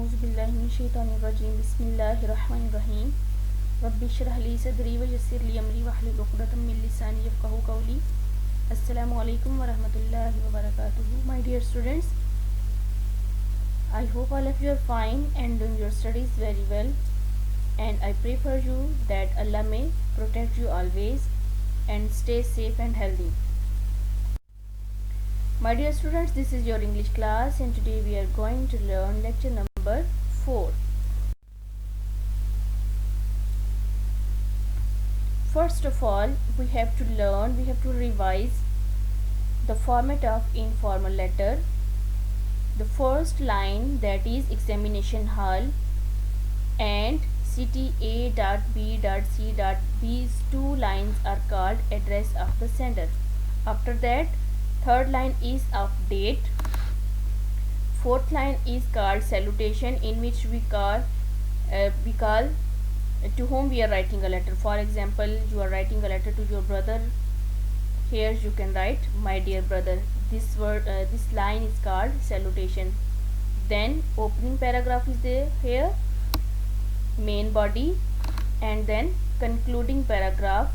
औज़ुबिल्लाहिमिनश्शैतानिर्रजीम बिस्मिल्लाहिर्रहमानिर्रहीम रब्बिश्रह ली सदरी वयस्सिर ली अमरी वहलुल उक़दतम मिन लिसानी यफ़क़हू क़ौली। अस्सलामु अलैकुम व रहमतुल्लाहि व बरकातुहू। My dear students, I hope all of you are fine and doing your studies very well, and I pray for you that Allah may protect you always and stay safe and healthy. My dear students, this is your English class and today we are going to learn lecture number 4. First of all, we have to revise the format of informal letter. The first line, that is examination hall, and CTA.B.C. These two lines are called address of the sender. After that, third line is of date. Fourth line is called salutation, in which we call to whom we are writing a letter. For example, you are writing a letter to your brother. Here you can write, my dear brother. This line is called salutation. Then opening paragraph is there here, main body, and then concluding paragraph,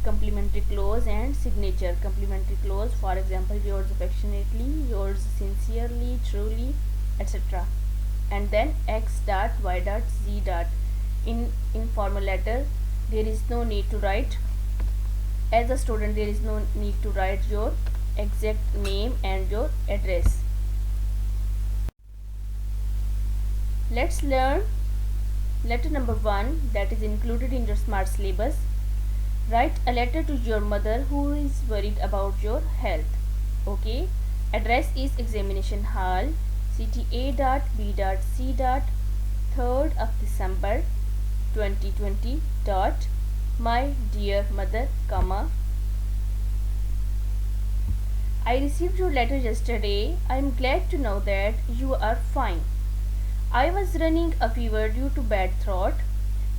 complimentary clause and signature. Complimentary clause, for example, yours affectionately, yours sincerely, truly, etc. And then X dot, Y dot, Z dot. In informal letter, there is no need to write. As a student, there is no need to write your exact name and your address. Let's learn letter number 1, that is included in your smart syllabus. Write a letter to your mother who is worried about your health. Okay. Address is examination hall, CTA.B.C. 3rd of December 2020. My dear mother, I received your letter yesterday. I am glad to know that you are fine. I was running a fever due to bad throat,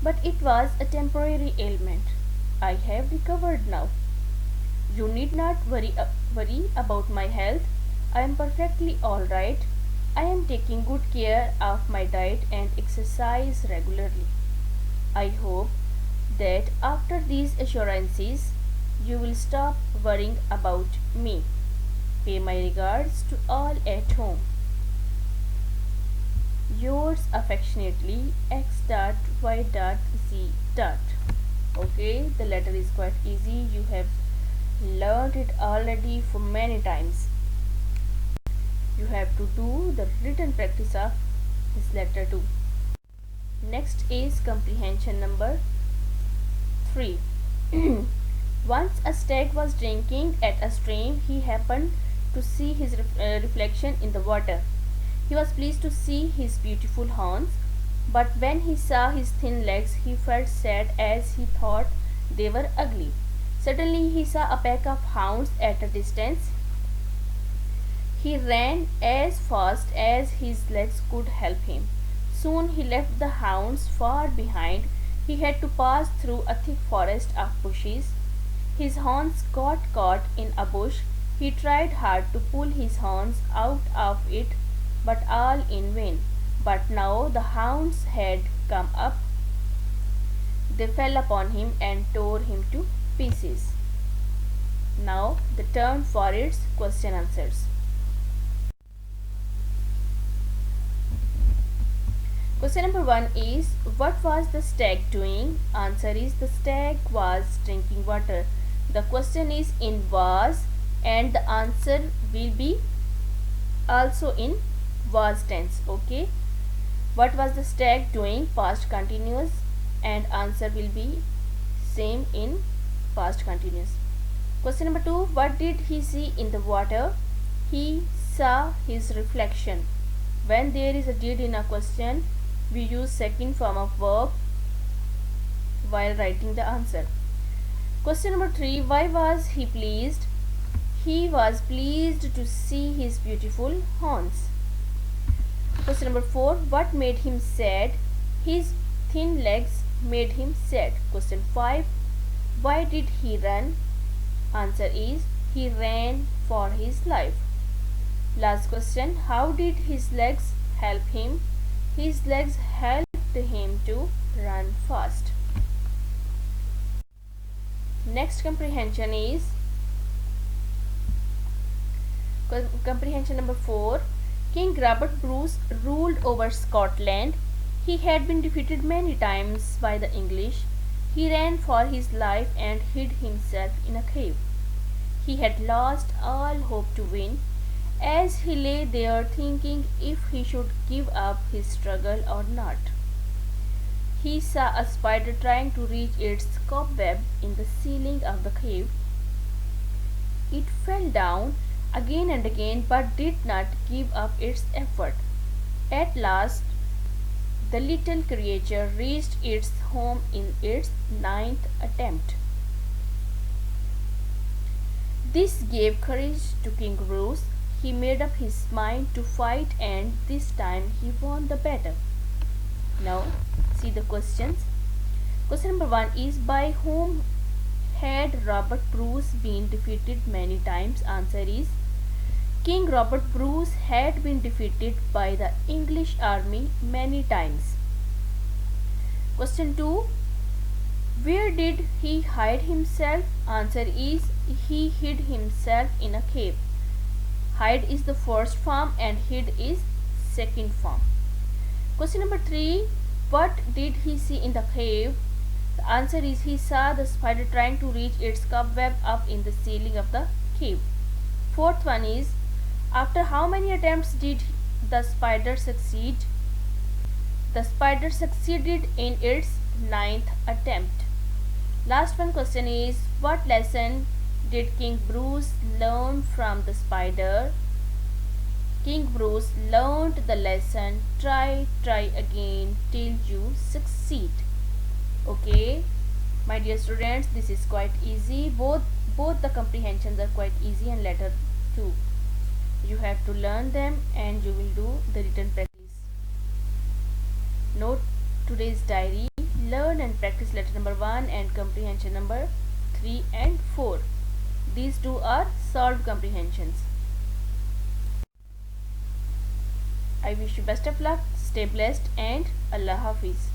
but it was a temporary ailment. I have recovered now. You need not worry about my health. I am perfectly all right. I am taking good care of my diet and exercise regularly. I hope that after these assurances, you will stop worrying about me. Pay my regards to all at home. Yours affectionately, X.Y.Z. Okay, the letter is quite easy. You have learned it already for many times. You have to do the written practice of this letter too. Next is comprehension number 3. Once a stag was drinking at a stream. He happened to see his reflection in the water. He was pleased to see his beautiful horns, but when he saw his thin legs, he felt sad as he thought they were ugly. Suddenly he saw a pack of hounds at a distance. He ran as fast as his legs could help him. Soon he left the hounds far behind. He had to pass through a thick forest of bushes. His horns got caught in a bush. He tried hard to pull his horns out of it, but all in vain. But now the hounds had come up. They fell upon him and tore him to pieces. Now the turn for its question answers. Question number 1 is, what was the stag doing? Answer is, the stag was drinking water. The question is in was, and the answer will be also in was tense. Okay. What was the stag doing? Past continuous, and answer will be same in past continuous. Question number 2, what did he see in the water? He saw his reflection. When there is a did in a question, we use second form of verb while writing the answer. Question number 3, why was he pleased? He was pleased to see his beautiful horns. Question number 4, what made him sad? His thin legs made him sad. Question 5, why did he run? Answer is, he ran for his life. Last question, how did his legs help him? His legs helped him to run fast. Next comprehension is comprehension number 4. King Robert Bruce ruled over Scotland. He had been defeated many times by the English. He ran for his life and hid himself in a cave. He had lost all hope to win. As he lay there thinking if he should give up his struggle or not, he saw a spider trying to reach its cobweb in the ceiling of the cave. It fell down again and again but did not give up its effort. At last, the little creature reached its home in its 9th attempt. This gave courage to King Bruce. He made up his mind to fight and this time he won the battle. Now, see the questions. Question number 1 is, by whom had Robert Bruce been defeated many times? Answer is, King Robert Bruce had been defeated by the English army many times. Question 2. Where did he hide himself? Answer is, he hid himself in a cave. Hide is the first form and hid is second form. Question number 3. What did he see in the cave? The answer is, he saw the spider trying to reach its cobweb up in the ceiling of the cave. Fourth one is, after how many attempts did the spider succeed? The spider succeeded in its 9th attempt. Last one question is, what lesson did King Bruce learn from the spider? King Bruce learned the lesson, try again till you succeed. Okay, my dear students, this is quite easy. Both the comprehensions are quite easy and letter 2. You have to learn them and you will do the written practice. Note today's diary. Learn and practice letter number 1 and comprehension number 3 and 4. These two are solved comprehensions. I wish you best of luck, stay blessed and Allah Hafiz.